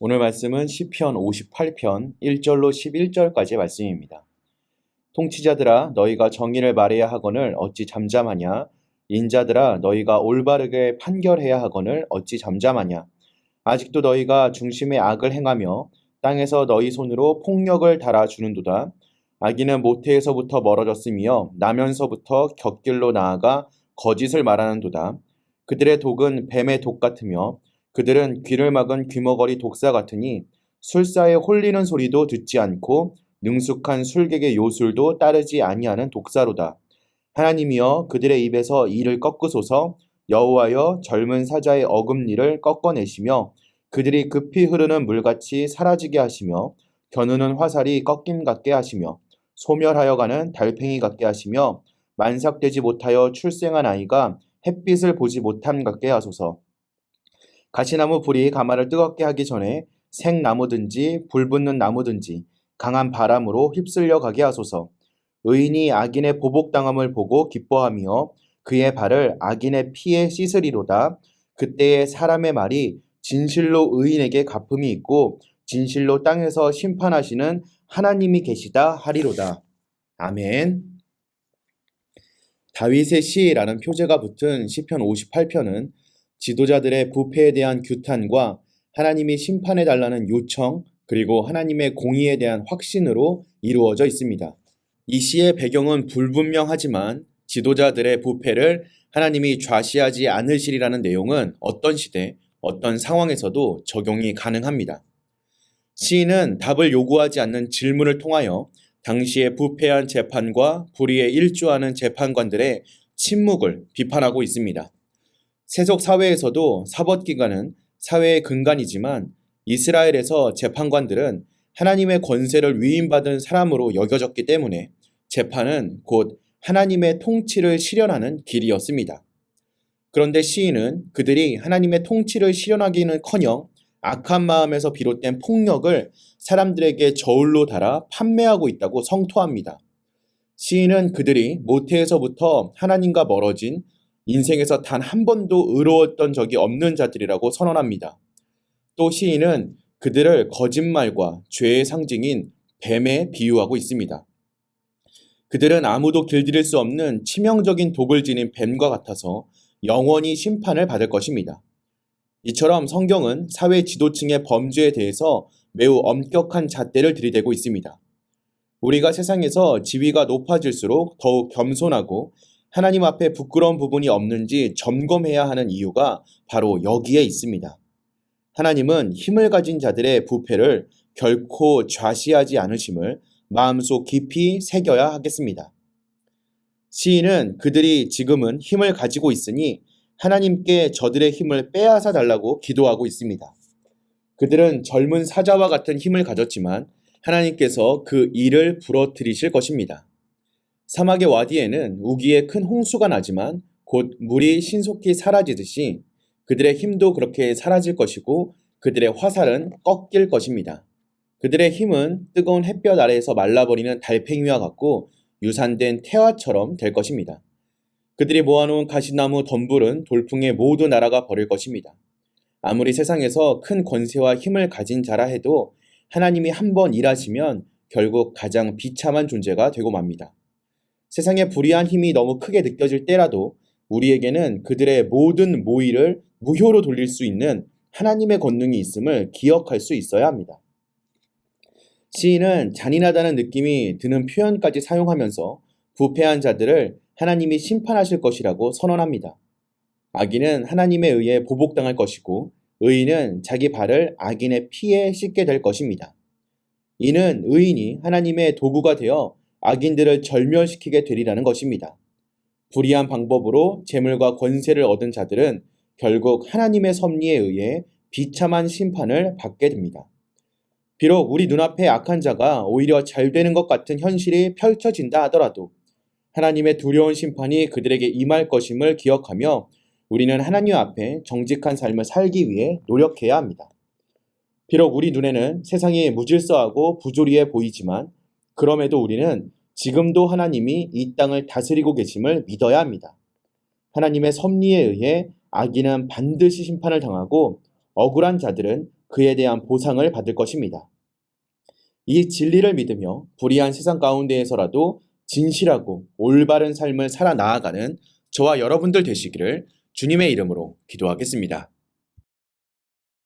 오늘 말씀은 시편 58편 1절로 11절까지의 말씀입니다. 통치자들아 너희가 정의를 말해야 하거늘 어찌 잠잠하냐? 인자들아 너희가 올바르게 판결해야 하거늘 어찌 잠잠하냐? 아직도 너희가 중심에 악을 행하며 땅에서 너희 손으로 폭력을 달아주는도다. 악인은 모태에서부터 멀어졌으며 나면서부터 곁길로 나아가 거짓을 말하는도다. 그들의 독은 뱀의 독 같으며 그들은 귀를 막은 귀머거리 독사 같으니 술사의 홀리는 소리도 듣지 않고 능숙한 술객의 요술도 따르지 아니하는 독사로다. 하나님이여 그들의 입에서 이를 꺾으소서. 여호와여 젊은 사자의 어금니를 꺾어내시며 그들이 급히 흐르는 물같이 사라지게 하시며 겨누는 화살이 꺾임 같게 하시며 소멸하여 가는 달팽이 같게 하시며 만삭되지 못하여 출생한 아이가 햇빛을 보지 못함 같게 하소서. 가시나무 불이 가마를 뜨겁게 하기 전에 생나무든지 불붙는 나무든지 강한 바람으로 휩쓸려 가게 하소서. 의인이 악인의 보복당함을 보고 기뻐하며 그의 발을 악인의 피에 씻으리로다. 그때에 사람의 말이 진실로 의인에게 갚음이 있고 진실로 땅에서 심판하시는 하나님이 계시다 하리로다. 아멘. 다윗의 시라는 표제가 붙은 시편 58편은 지도자들의 부패에 대한 규탄과 하나님이 심판해달라는 요청, 그리고 하나님의 공의에 대한 확신으로 이루어져 있습니다. 이 시의 배경은 불분명하지만 지도자들의 부패를 하나님이 좌시하지 않으시리라는 내용은 어떤 시대, 어떤 상황에서도 적용이 가능합니다. 시인은 답을 요구하지 않는 질문을 통하여 당시의 부패한 재판과 불의에 일조하는 재판관들의 침묵을 비판하고 있습니다. 세속 사회에서도 사법기관은 사회의 근간이지만 이스라엘에서 재판관들은 하나님의 권세를 위임받은 사람으로 여겨졌기 때문에 재판은 곧 하나님의 통치를 실현하는 길이었습니다. 그런데 시인은 그들이 하나님의 통치를 실현하기는커녕 악한 마음에서 비롯된 폭력을 사람들에게 저울로 달아 판매하고 있다고 성토합니다. 시인은 그들이 모태에서부터 하나님과 멀어진 인생에서 단 한 번도 의로웠던 적이 없는 자들이라고 선언합니다. 또 시인은 그들을 거짓말과 죄의 상징인 뱀에 비유하고 있습니다. 그들은 아무도 길들일 수 없는 치명적인 독을 지닌 뱀과 같아서 영원히 심판을 받을 것입니다. 이처럼 성경은 사회 지도층의 범죄에 대해서 매우 엄격한 잣대를 들이대고 있습니다. 우리가 세상에서 지위가 높아질수록 더욱 겸손하고 하나님 앞에 부끄러운 부분이 없는지 점검해야 하는 이유가 바로 여기에 있습니다. 하나님은 힘을 가진 자들의 부패를 결코 좌시하지 않으심을 마음속 깊이 새겨야 하겠습니다. 시인은 그들이 지금은 힘을 가지고 있으니 하나님께 저들의 힘을 빼앗아 달라고 기도하고 있습니다. 그들은 젊은 사자와 같은 힘을 가졌지만 하나님께서 그 일을 부러뜨리실 것입니다. 사막의 와디에는 우기에 큰 홍수가 나지만 곧 물이 신속히 사라지듯이 그들의 힘도 그렇게 사라질 것이고 그들의 화살은 꺾일 것입니다. 그들의 힘은 뜨거운 햇볕 아래에서 말라버리는 달팽이와 같고 유산된 태화처럼 될 것입니다. 그들이 모아놓은 가시나무 덤불은 돌풍에 모두 날아가 버릴 것입니다. 아무리 세상에서 큰 권세와 힘을 가진 자라 해도 하나님이 한번 일하시면 결국 가장 비참한 존재가 되고 맙니다. 세상의 불의한 힘이 너무 크게 느껴질 때라도 우리에게는 그들의 모든 모의를 무효로 돌릴 수 있는 하나님의 권능이 있음을 기억할 수 있어야 합니다. 시인은 잔인하다는 느낌이 드는 표현까지 사용하면서 부패한 자들을 하나님이 심판하실 것이라고 선언합니다. 악인은 하나님에 의해 보복당할 것이고 의인은 자기 발을 악인의 피에 씻게 될 것입니다. 이는 의인이 하나님의 도구가 되어 악인들을 절멸시키게 되리라는 것입니다. 불의한 방법으로 재물과 권세를 얻은 자들은 결국 하나님의 섭리에 의해 비참한 심판을 받게 됩니다. 비록 우리 눈앞에 악한 자가 오히려 잘 되는 것 같은 현실이 펼쳐진다 하더라도 하나님의 두려운 심판이 그들에게 임할 것임을 기억하며 우리는 하나님 앞에 정직한 삶을 살기 위해 노력해야 합니다. 비록 우리 눈에는 세상이 무질서하고 부조리해 보이지만 그럼에도 우리는 지금도 하나님이 이 땅을 다스리고 계심을 믿어야 합니다. 하나님의 섭리에 의해 악인은 반드시 심판을 당하고 억울한 자들은 그에 대한 보상을 받을 것입니다. 이 진리를 믿으며 불의한 세상 가운데에서라도 진실하고 올바른 삶을 살아 나아가는 저와 여러분들 되시기를 주님의 이름으로 기도하겠습니다.